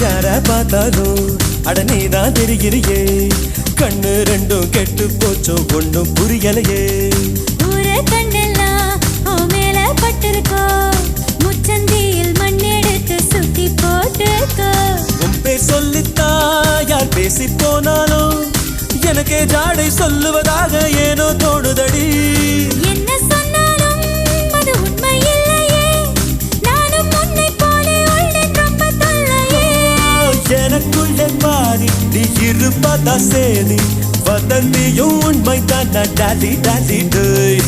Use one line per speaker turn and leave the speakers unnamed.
யார பார்த்தாலும் அட நீதான் தெரிகிறியே கண்ணு ரெண்டும் கெட்டு போச்சோ ஒண்ணும் புரியலையே
ஊர கண்ணெல்லாம் ஓ மேல பட்டிருக்கோ முச்சந்தியில் மண்ணெடுத்து சுத்தி போட்டுக்கோ
உன் பேர் சொல்லித்தான் யார் பேசி போனாலும் எனக்கே ஜாடை சொல்லுவதாக ஏனோ தோணுதடி
என்ன சொன்னாலும் அது உண்மை இல்லையே நானும் உன்னை போலே உள்ளேன் ரொம்ப தொல்லையே
எனக்குள்ளே பாதி நீ இருப்பதா சேதி வதந்தியும் உண்மை தான் டாலி டாலி டேய்